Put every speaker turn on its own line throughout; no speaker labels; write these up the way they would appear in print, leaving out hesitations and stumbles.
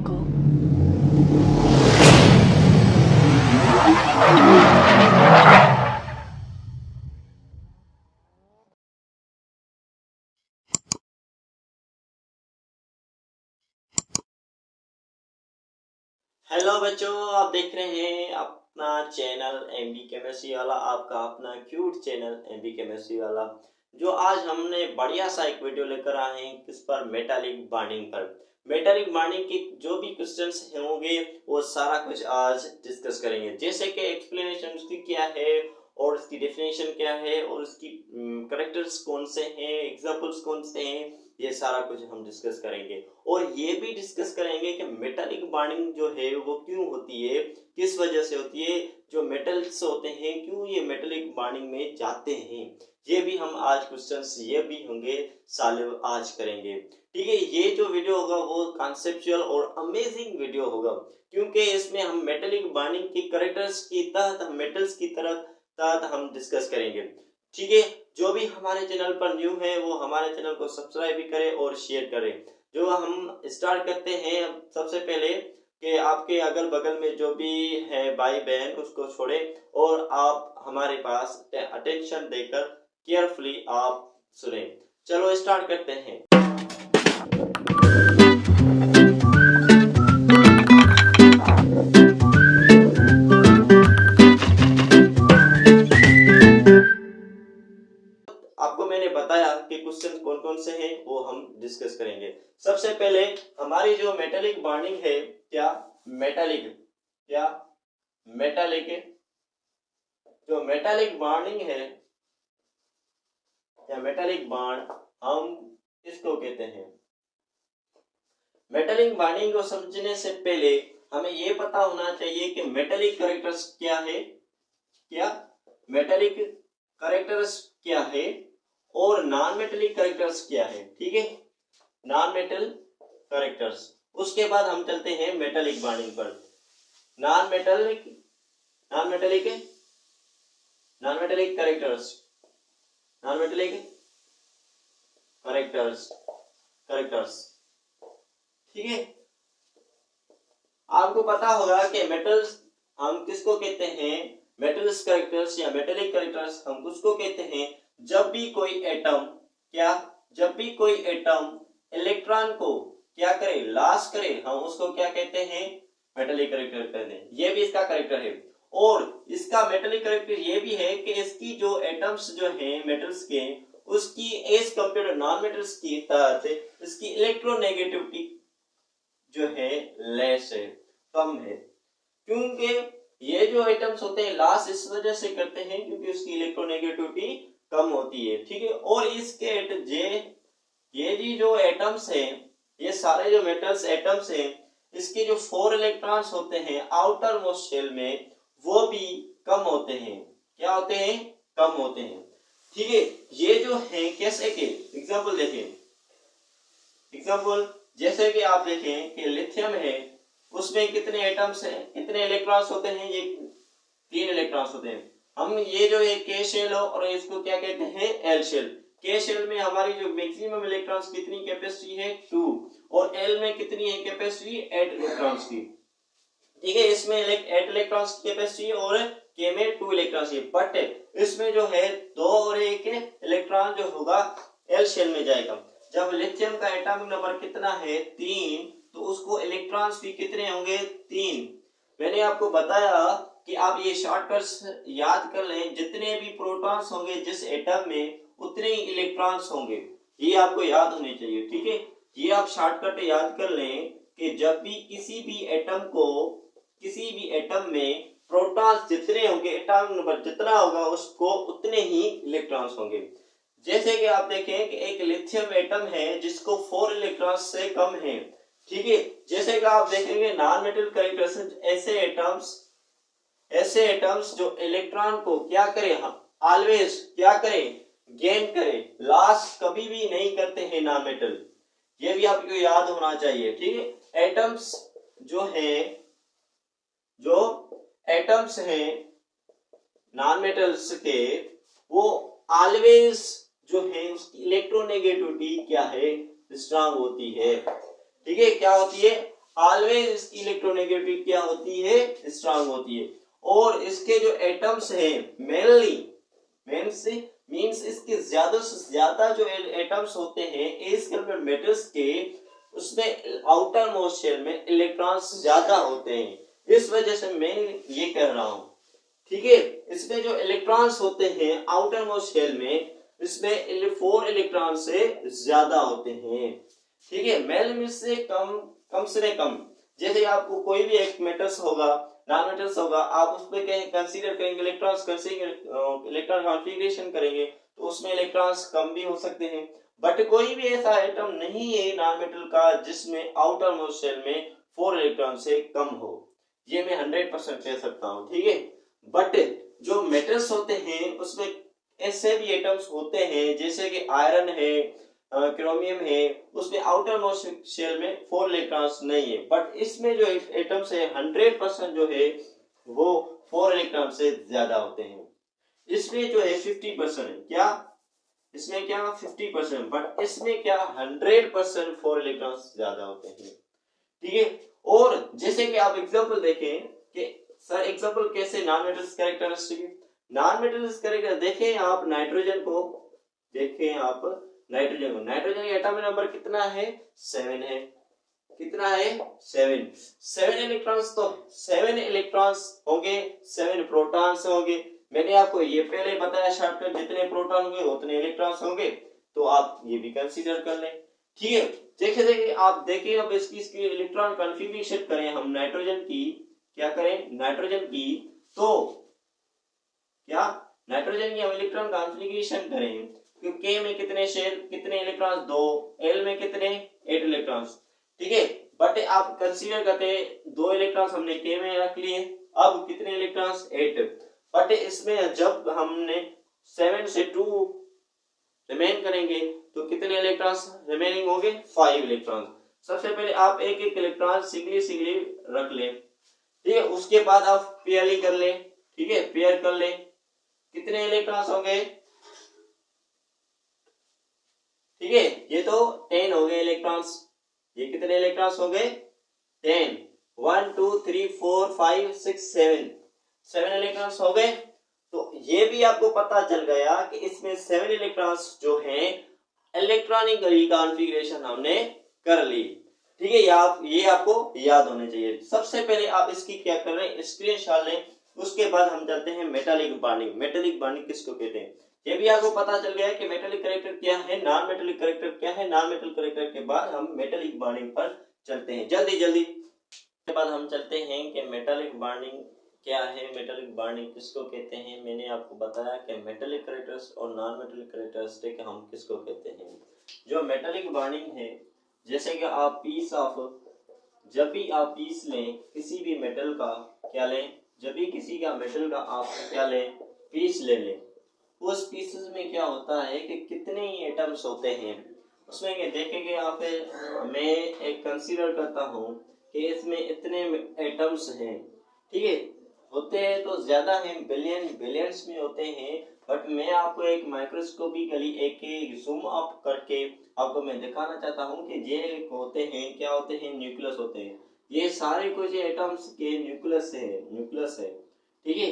jungle.
Hello बच्चों, आप देख रहे हैं अपना चैनल एमबी केमिस्ट्री वाला, आपका अपना क्यूट चैनल एमबी केमिस्ट्री वाला। जो आज हमने बढ़िया सा एक वीडियो लेकर आए हैं किस पर, मेटालिक बॉन्डिंग पर। मेटालिक बॉन्डिंग के जो भी क्वेश्चंस होंगे वो सारा कुछ आज डिस्कस करेंगे, जैसे कि एक्सप्लेनेशन उसकी क्या है और उसकी डेफिनेशन क्या है और उसकी करेक्टर्स कौन से हैं, एग्जांपल्स कौन से हैं, ये सारा कुछ हम डिस्कस करेंगे। और ये भी डिस्कस करेंगे कि मेटालिक बॉन्डिंग जो है वो क्यों होती है, किस वजह से होती है, जो मेटल्स होते हैं क्यों ये मेटालिक बॉन्डिंग में जाते हैं, ये भी हम आज क्वेश्चंस ये भी होंगे साले आज करेंगे। ठीक है, ये जो वीडियो होगा वो कॉन्सेप्चुअल और अमेजिंग वीडियो होगा, क्योंकि इसमें हम मेटालिक बॉन्डिंग की कैरेक्टर्स की तहत मेटल्स की तरह तहत हम डिस्कस करेंगे। ठीक है, जो भी हमारे चैनल पर न्यू है वो हमारे चैनल को सब्सक्राइब भी करे और शेयर करे। जो हम स्टार्ट करते हैं सबसे पहले कि आपके अगल बगल में जो भी है भाई बहन उसको छोड़े और आप हमारे पास अटेंशन देकर केयरफुली आप सुने। चलो स्टार्ट करते हैं। आपको मैंने बताया कि क्वेश्चन कौन कौन से हैं वो हम डिस्कस करेंगे। सबसे पहले हमारी जो मेटालिक बॉन्डिंग है, क्या मेटालिक जो मेटालिक बॉन्डिंग है या मेटालिक बॉन्ड हम इसको कहते हैं। मेटालिक बॉन्डिंग को समझने से पहले हमें ये पता होना चाहिए कि मेटालिक कैरेक्टर्स क्या है, मेटालिक कैरेक्टर्स क्या है और नॉन मेटालिक कैरेक्टर्स क्या है। ठीक है, नॉन मेटल कैरेक्टर्स, उसके बाद हम चलते हैं मेटालिक बॉन्डिंग पर। Non metallic characters. ठीक है, आपको पता होगा कि मेटल्स हम किसको कहते हैं, मेटल्स कैरेक्टर्स या मेटालिक कैरेक्टर्स हम उसको कहते हैं जब भी कोई एटम इलेक्ट्रॉन को क्या करे, लॉस करे, हम उसको क्या कहते हैं, मेटालिक कैरेक्टर कहते हैं। ये भी इसका कैरेक्टर है। और इसका मेटालिक कैरेक्टर ये भी है कि इसकी जो एटम्स जो हैं मेटल्स के, उसकी एज कंपेयर नॉन मेटल्स की तहत इसकी इलेक्ट्रोनेगेटिविटी जो है लेस है, कम है। क्योंकि ये जो एटम्स होते हैं लॉस इस वजह से करते हैं क्योंकि उसकी इलेक्ट्रोनेगेटिविटी कम होती है। ठीक है, और इसके ये जी जो एटम्स हैं, ये सारे जो मेटल्स एटम्स हैं, इसके जो 4 इलेक्ट्रॉन्स होते हैं आउटर मोस्ट शेल में वो भी कम होते हैं। क्या होते हैं, कम होते हैं। ठीक है, ये जो है कैसे के एग्जांपल देखें, एग्जांपल जैसे कि आप देखें कि लिथियम है, उसमें कितने एटम्स हैं, कितने इलेक्ट्रॉन्स होते हैं, ये 3 इलेक्ट्रॉन्स होते हैं। हम ये जो है के शेल और इसको क्या कहते हैं, एल शेल। के शेल में हमारी जो मैक्सिमम इलेक्ट्रॉन्स कितनी कैपेसिटी है 2 और एल में कितनी है कैपेसिटी 8 इलेक्ट्रॉन्स की। ठीक है, इसमें 8 इलेक्ट्रॉन्स की कैपेसिटी और के में 2 इलेक्ट्रॉन्स की, बट इसमें जो है 2 और 1 इलेक्ट्रॉन जो होगा एल शेल में जाएगा। जब लिथियम का एटॉमिक नंबर कितना है 3, तो उसको इलेक्ट्रॉन्स भी कितने होंगे 3। मैंने आपको बताया कि आप ये शॉर्टकट्स याद कर लें, जितने भी प्रोटॉन्स होंगे जिस एटम में उतने ही इलेक्ट्रॉन्स होंगे, ये आपको याद होने चाहिए। ठीक है, ये आप शॉर्टकट याद कर लें कि जब भी किसी भी एटम में प्रोटॉन्स जितने होंगे, एटॉमिक नंबर जितना होगा उसको उतने ही इलेक्ट्रॉन्स होंगे। जैसे कि आप देखें कि एक लिथियम एटम है जिसको 4 इलेक्ट्रॉन्स से कम है। ठीक है, जैसे कि आप देखेंगे नॉन मेटल कैरेक्टर्स ऐसे एटम्स जो इलेक्ट्रॉन को क्या करे, ऑलवेज क्या करे, गेन करे, लॉस कभी भी नहीं करते हैं नॉन मेटल। ये भी आपको याद होना चाहिए। ठीक है, एटम्स हैं नॉन मेटल्स के, वो ऑलवेज जो है उसकी इलेक्ट्रोनेगेटिविटी क्या है, स्ट्रांग होती है। ठीक है, क्या होती है, ऑलवेज इसकी इलेक्ट्रोनेगेटिविटी क्या होती है, स्ट्रांग होती है। और इसके जो एटम्स हैं मेनली मीन्स इसके ज्यादा से ज्यादा जो एटम्स होते हैं इस मेटल्स के, उसमें आउटर मोस्ट शेल में इलेक्ट्रॉन्स ज्यादा होते हैं। इस वजह से मैं ये कह रहा हूं, ठीक है। इसमें जो इलेक्ट्रॉन्स होते हैं आउटर मोस्ट शेल में, इसमें 4 इलेक्ट्रॉन से ज्यादा होते हैं, ठीक है। मेल में से कम से कम, जैसे आपको कोई भी एक मेटल्स होगा, नॉन मेटल्स होगा, आप उसमें कहीं कंसीडर करेंगे इलेक्ट्रॉन्स, इलेक्ट्रॉन कॉन्फ़िगरेशन करेंगे तो उसमें इलेक्ट्रॉन्स कम भी हो सकते हैं। बट कोई भी ऐसा एटम नहीं है नॉन मेटल का जिसमें आउटर मोस्ट शेल में 4 इलेक्ट्रॉन से कम हो, ये मैं 100% कह सकता हूं, ठीक है। बट जो मेटल्स होते हैं उसमें ऐसे भी एटम्स होते हैं जैसे कि आयरन है, क्रोमियम है, उसमें आउटर मोस्ट शेल में 4 इलेक्ट्रॉन्स नहीं है। बट इसमें जो एटम्स है 100% जो है वो 4 इलेक्ट्रॉन से ज्यादा होते हैं। इसमें जो है 50% है, क्या इसमें क्या 50%, बट इसमें क्या 100% 4 इलेक्ट्रॉन ज्यादा होते हैं, ठीक है। और जैसे कि आप एग्जांपल देखें कि सर एग्जांपल कैसे non metals characteristic, non metals character देखें आप नाइट्रोजन को, देखें आप नाइट्रोजन को, नाइट्रोजन का एटॉमिक नंबर कितना है 7 है, कितना है 7 इलेक्ट्रॉन्स, तो 7 इलेक्ट्रॉन्स होंगे, 7 प्रोटॉन्स होंगे। मैंने आपको ये पहले बताया शॉर्टकट, जितने प्रोटॉन होंगे उतने इलेक्ट्रॉन्स होंगे, तो आप ये भी कंसीडर कर लें, ठीक है। देखिए आप देखिए अब इसकी इलेक्ट्रॉन कॉन्फ़िगरेशन करें हम नाइट्रोजन की, क्या करें नाइट्रोजन की, तो क्या नाइट्रोजन की हम इलेक्ट्रॉन कॉन्फ़िगरेशन करें, के में कितने शेल, कितने इलेक्ट्रॉन्स 2, एल में कितने 8 इलेक्ट्रॉन्स, ठीक है। बट आप कंसीडर करते हैं 2 इलेक्ट्रॉन्स हमने के में रख लिए, अब कितने इलेक्ट्रॉन्स 8, बट इसमें जब हमने 7 से 2 रिमेन करेंगे तो कितने इलेक्ट्रॉन्स रिमेनिंग होंगे 5 इलेक्ट्रॉन्स। सबसे पहले आप एक एक इलेक्ट्रॉन सिंगली रख ले, ठीक है। उसके बाद आप पेयरली कर ले, ठीक है, पेयर कर ले, कितने इलेक्ट्रॉन्स होंगे, ठीक है, ये तो 10 हो गए इलेक्ट्रॉन्स, ये कितने इलेक्ट्रॉन्स हो गए 10, 1 2 3 4 5 6 7 इलेक्ट्रॉन्स हो गए। तो ये भी आपको पता चल गया कि इसमें 7 इलेक्ट्रॉन्स जो हैं इलेक्ट्रॉनिक रिकॉन्फिगरेशन हमने कर ली, ठीक है। ये आपको याद होने चाहिए। सबसे पहले आप इसकी क्या कर रहे हैं स्क्रीनशॉट लें, उसके बाद हम चलते हैं मेटालिक बॉन्डिंग। मेटालिक बॉन्डिंग किसको कहते हैं ये भी आपको पता चल गया है कि मेटालिक कैरेक्टर क्या है, नॉन मेटालिक कैरेक्टर क्या है। नॉन मेटल कैरेक्टर के बाद हम मेटालिक बॉन्डिंग पर चलते हैं जल्दी के बाद हम चलते हैं कि मेटालिक बॉन्डिंग क्या है, मेटालिक बॉन्डिंग किसको कहते हैं। मैंने आपको बताया कि मेटालिक कैरेक्टर्स और नॉन मेटालिक कैरेक्टरिस्टिक हम किसको कहते हैं। जो मेटालिक बॉन्डिंग है, जैसे कि आप जब भी आप पीस लें किसी भी मेटल का, क्या लें, जब भी किसी का मेटल का आप क्या लें पीस ले लें, उस पीसेस में क्या होता है कि कितने ही एटम्स होते हैं उसमें। ये देखेंगे आप, मैं एक कंसीडर करता हूँ कि इसमें इतने एटम्स हैं, ठीक है, होते हैं तो ज्यादा हैं, बिलियंस में होते हैं। बट मैं आपको एक माइक्रोस्कोपिकली एक जूम अप करके आपको मैं दिखाना चाहता हूँ कि ये होते हैं, क्या होते हैं, न्यूक्लियस होते हैं। ये सारे कुछ एटम्स के न्यूक्लियस है, ठीक है।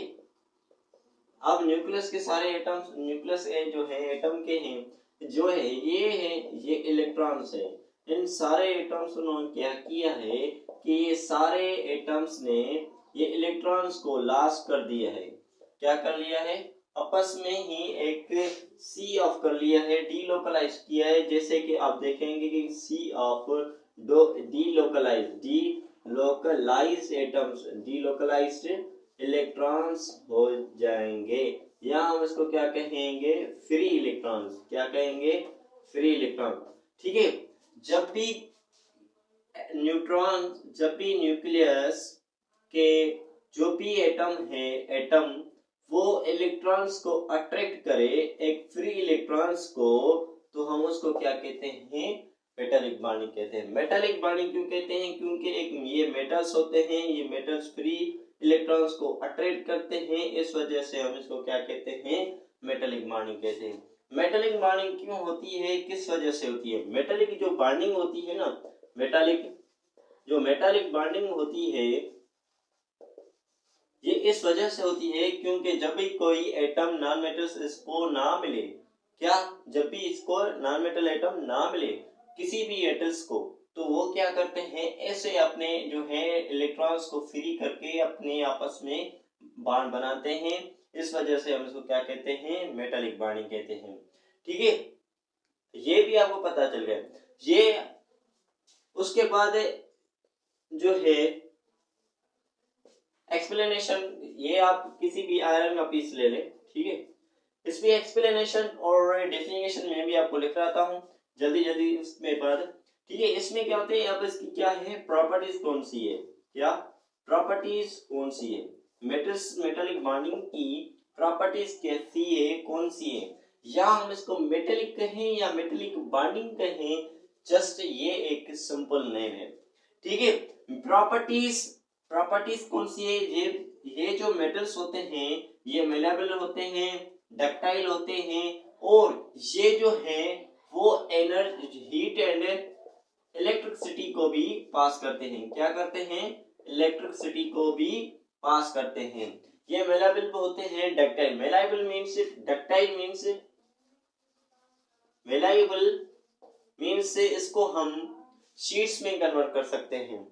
अब न्यूक्लियस के सारे एटम्स, न्यूक्लियस जो है एटम के हैं, जो है ये इलेक्ट्रॉन्स है। इन सारे एटम्स उन्होंने क्या किया है कि ये सारे एटम्स ने ये इलेक्ट्रॉन्स को लॉस कर दिया है, क्या कर लिया है, आपस में ही एक सी ऑफ कर लिया है, डीलोकलाइज किया है। जैसे कि आप देखेंगे कि sea of delocalise atoms, delocalised electrons हो जाएंगे, या हम इसको क्या कहेंगे फ्री इलेक्ट्रॉन्स, क्या कहेंगे फ्री इलेक्ट्रॉन, ठीक है। जब भी न्यूक्लियस के जो भी एटम वो इलेक्ट्रॉन्स को अट्रैक्ट करे एक फ्री इलेक्ट्रॉन्स को, तो हम उसको क्या कहते हैं मेटालिक बॉन्डिंग कहते हैं। मेटालिक बॉन्डिंग क्यों कहते हैं, क्योंकि एक ये मेटल्स होते हैं, ये मेटल्स फ्री इलेक्ट्रॉन्स को अट्रैक्ट करते हैं, इस वजह से हम इसको क्या कहते हैं मेटालिक बॉन्डिंग कहते हैं। मेटालिक बॉन्डिंग क्यों होती है, किस वजह से होती है। मेटालिक जो बॉन्डिंग होती है ना, मेटालिक जो मेटालिक बॉन्डिंग होती है ये इस वजह से होती है क्योंकि जब भी कोई एटम नॉन मेटल्स इसको ना मिले, क्या, जब भी इसको नॉन मेटल एटम ना मिले किसी भी एटम्स को, तो वो क्या करते हैं, ऐसे अपने जो है इलेक्ट्रॉन्स को फ्री करके अपने आपस में बॉन्ड बनाते हैं। इस वजह से हम इसको क्या कहते हैं, मेटालिक बॉन्डिंग कहते हैं। ठीक है, ये भी आपको पता चल गया। ये उसके बाद जो है एक्सप्लेनेशन, ये आप किसी भी आयरन का पीस ले लें, ठीक है, इसमें एक्सप्लेनेशन और डेफिनेशन में भी आपको लिख रहा हूँ जल्दी जल्दी उसमें बाद। ठीक है, इसमें क्या होते हैं, अब इसकी क्या है प्रॉपर्टीज कौन सी है, क्या प्रॉपर्टीज कौन सी है, मेटालिक बॉन्डिंग की प्रॉपर्टीज कैसी है, कौन सी है, या हम इसको मेटेलिक कहें या मेटेलिक बॉन्डिंग कहें, जस्ट ये एक सिंपल नेम है। ठीक है, प्रॉपर्टीज कौन सी है, ये जो मेटल्स होते हैं ये मेलेबल होते हैं, डक्टाइल होते हैं, और ये जो है वो एनर्जी, हीट एंड इलेक्ट्रिसिटी को भी पास करते हैं। क्या करते हैं, इलेक्ट्रिसिटी को भी पास करते हैं। ये मेलेबल होते हैं, ductile, malleable means, ductile means, malleable means इसको हम शीट्स में कन्वर्ट कर सकते हैं।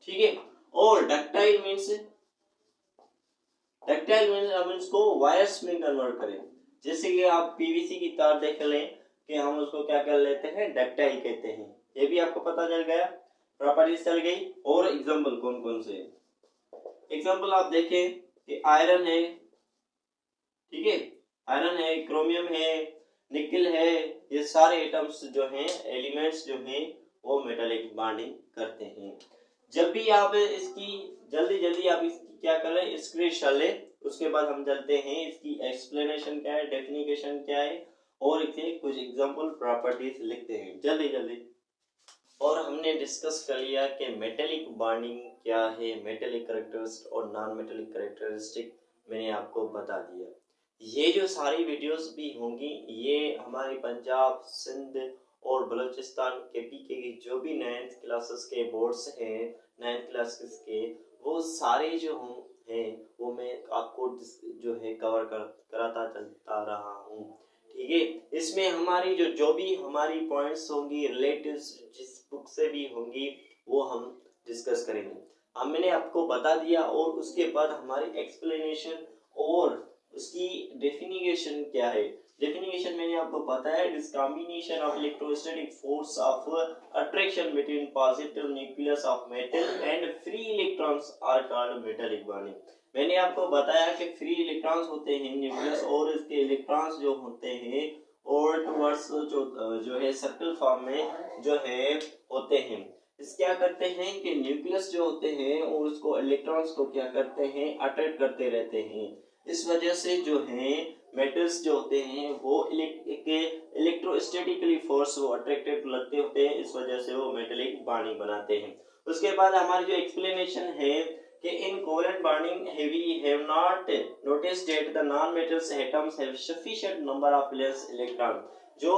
ठीक है, और डक्टाइल मींस हम इसको वायर्स में कन्वर्ट करें। जैसे कि आप पीवीसी की तार देख लें कि हम उसको क्या कर लेते हैं, डक्टाइल कहते हैं। ये भी आपको पता चल गया, प्रॉपर्टीज चल गई। और एग्जांपल कौन कौन से, एग्जांपल आप देखें कि आयरन है, ठीक है, आयरन है, क्रोमियम है, निकल है, ये सारे एटम्स जो हैं, एलिमेंट्स जो हैं, वो मेटालिक बॉन्डिंग करते हैं। जब भी आप इसकी जल्दी आप इसकी क्या कर रहे हैं, स्क्रीनशॉट ले, उसके बाद हम चलते हैं इसकी एक्सप्लेनेशन क्या है, डेफिनेशन क्या है, और इसे कुछ एग्जांपल प्रॉपर्टीज लिखते हैं जल्दी। और हमने डिस्कस कर लिया कि मेटालिक बॉन्डिंग क्या है, मेटालिक कैरेक्टरिस्टिक और नॉन मेटालिक कैरेक्टरिस्टिक मैंने आपको बता दिया। ये जो सारी वीडियोस भी होंगी ये हमारे पंजाब, सिंध और बलूचिस्तान के पीके की जो भी 9th क्लासेस के बोर्ड्स हैं, 9th क्लासेस के, वो सारे जो हैं वो मैं आपको जो है कवर कराता चलता रहा हूँ। ठीक है, इसमें हमारी जो भी हमारी पॉइंट्स होंगी रिलेटिव जिस बुक से भी होंगी वो हम डिस्कस करेंगे। अब मैंने आपको बता दिया, और उसके बाद हमारी एक्सप्लेनेशन और उसकी डेफिनेशन क्या है। डेफिनेशन मैंने आपको बताया, it is combination of electrostatic force of attraction between positive nucleus of metal and free electrons are called metallic bonding. मैंने आपको बताया कि फ्री इलेक्ट्रॉन्स होते हैं न्यूक्लियस, और इसके इलेक्ट्रॉन्स जो होते हैं और टुवर्ड्स जो है सर्कल फॉर्म में जो है होते हैं। इस क्या करते हैं कि न्यूक्लियस जो होते हैं और उसको इलेक्ट्रॉन्स को क्या करते हैं, अट्रैक्ट करते रहते हैं। इस वजह से जो है मेटल्स जो होते हैं वो इलेक्ट्रोस्टैटिकली फोर्स वो अट्रैक्टेड लगते होते हैं, इस वजह से वो मेटालिक बॉन्डिंग बनाते हैं। उसके बाद हमारी जो एक्सप्लेनेशन है कि in covalent bonding we have not noticed that the non-metals atoms have sufficient number of valence electron। जो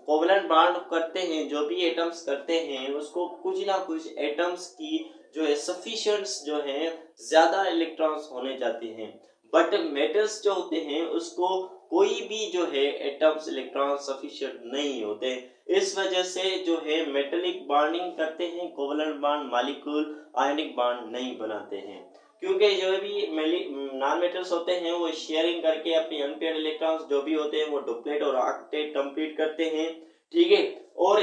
कोवलेंट बॉन्ड करते हैं, जो भी एटम्स करते हैं, उसको कुछ ना कुछ एटम्स की जो है सफिशिएंट जो है ज्यादा इलेक्ट्रॉन्स होने जाते हैं, बट मेटल्स जो होते हैं उसको कोई भी जो है एटम्स इलेक्ट्रॉन सफिशिएंट नहीं होते। इस वजह से जो है मेटालिक बॉन्डिंग करते हैं, covalent bond molecule ionic bond नहीं बनाते हैं, क्योंकि जो भी नॉन मेटल्स होते हैं वो शेयरिंग करके अपने अनपेयर्ड इलेक्ट्रॉन्स जो भी होते हैं वो डुप्लेट और ऑक्टेट कंप्लीट करते हैं। ठीक है, और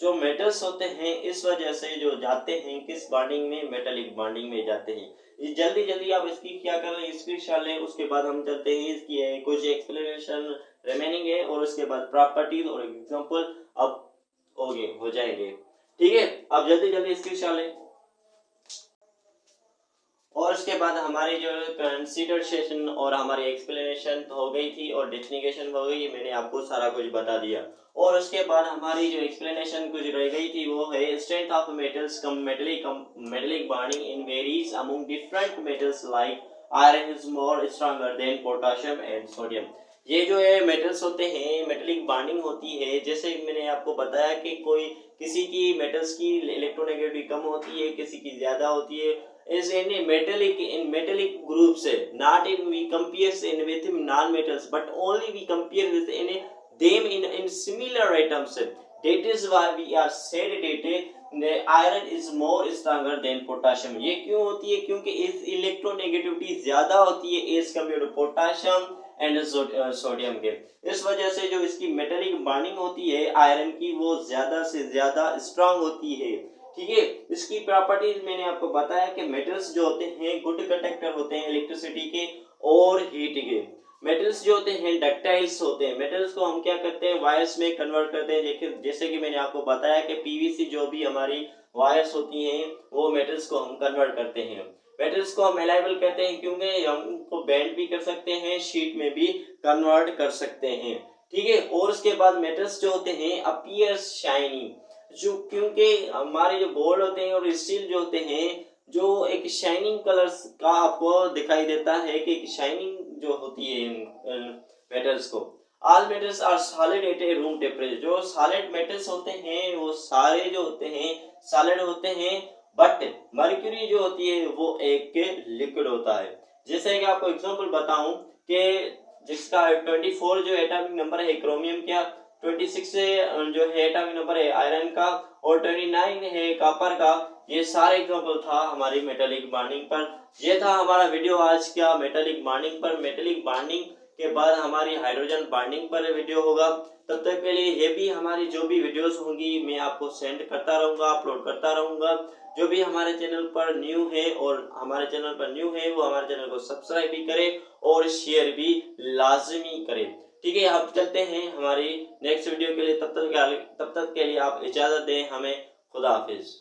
जो मेटल्स होते हैं इस वजह से जो जाते हैं किस बॉन्डिंग में, मेटालिक बॉन्डिंग में जाते हैं। जल्दी आप इसकी क्या कर रहे हैं, स्क्रीनशॉट लें, उसके बाद हम चलते हैं इसकी कुछ एक्सप्लेनेशन रिमेनिंग है, और उसके बाद प्रॉपर्टीज और एग्जांपल अब हो जाएंगे। ठीक है, अब जल्दी स्क्रीनशॉट लें, और उसके बाद हमारी जो कंसीडर सेशन और हमारी एक्सप्लेनेशन तो हो गई थी और डेफिनेशन हो गई, मैंने आपको सारा कुछ बता दिया। और उसके बाद हमारी जो एक्सप्लेनेशन कुछ रह गई थी वो है strength of metals metallic bonding in varies among different metals like iron is more stronger than potassium and sodium. ये जो है मेटल्स होते हैं, मेटालिक बॉन्डिंग होती है, जैसे मैंने आपको बताया कि कोई किसी की मेटल्स की इलेक्ट्रोनेगेटिविटी कम होती है, किसी की ज्यादा होती है। is any metallic in metallic groups, not in we compare in with non metals, but only we compare with any them in similar items. That is why we are said that iron is more stronger than potassium. ये क्यों होती है? क्योंकि इस electronegativity ज्यादा होती है as compare to potassium and sodium के। इस वजह से जो इसकी मेटेलिक बॉन्डिंग होती है आयरन की वो ज्यादा से ज्यादा स्ट्रांग होती है। ठीक है, इसकी प्रॉपर्टीज मैंने आपको बताया कि मेटल्स जो होते हैं गुड कंडक्टर होते हैं इलेक्ट्रिसिटी के और हीट के। मेटल्स जो होते हैं डक्टाइल्स होते हैं। मेटल्स को हम क्या करते हैं वायर्स में कन्वर्ट करते हैं। देखिए जैसे कि मैंने आपको बताया कि पीवीसी जो भी हमारी वायर्स होती हैं वो मेटल्स को हम कन्वर्ट करते हैं। मेटल्स को हम एलाइबल कहते हैं क्योंकि हम उनको बेंड भी कर सकते हैं, शीट में भी कन्वर्ट कर सकते हैं। ठीक है, और उसके बाद मेटल्स जो होते हैं अपीयर्स शाइनिंग, जो क्योंकि हमारे जो गोल्ड होते हैं और स्टील जो होते हैं जो एक शाइनिंग कलर्स का आपको दिखाई देता है कि एक शाइनिंग जो होती है मेटल्स को। All metals are solid at a room temperature. जो सॉलिड मेटल्स होते हैं वो सारे जो होते हैं सॉलिड होते हैं, बट मर्क्यूरी जो होती है वो एक लिक्विड होता है। जैसे कि आपको एग्जांपल बताऊं कि जिसका 24 जो एटॉमिक नंबर है क्रोमियम का, 26 जो है एटॉमिक नंबर है आयरन का, और 29 है कॉपर का। ये सारे एग्जांपल था हमारी मेटालिक बॉन्डिंग पर। ये था हमारा वीडियो आज का मेटालिक बॉन्डिंग पर। मेटालिक बॉन्डिंग के बाद हमारी हाइड्रोजन बॉन्डिंग पर वीडियो होगा। तब तक के लिए ये भी हमारी जो भी वीडियोस होंगी मैं आपको सेंड करता रहूंगा, अपलोड करता रहूंगा। जो भी हमारे चैनल पर न्यू है और हमारे चैनल पर न्यू है वो हमारे चैनल को सब्सक्राइब भी करे और शेयर भी लाजमी करे। ठीक है, अब चलते हैं हमारी नेक्स्ट वीडियो के लिए। तब तक के लिए आप इजाजत दें हमें। खुदा हाफिज।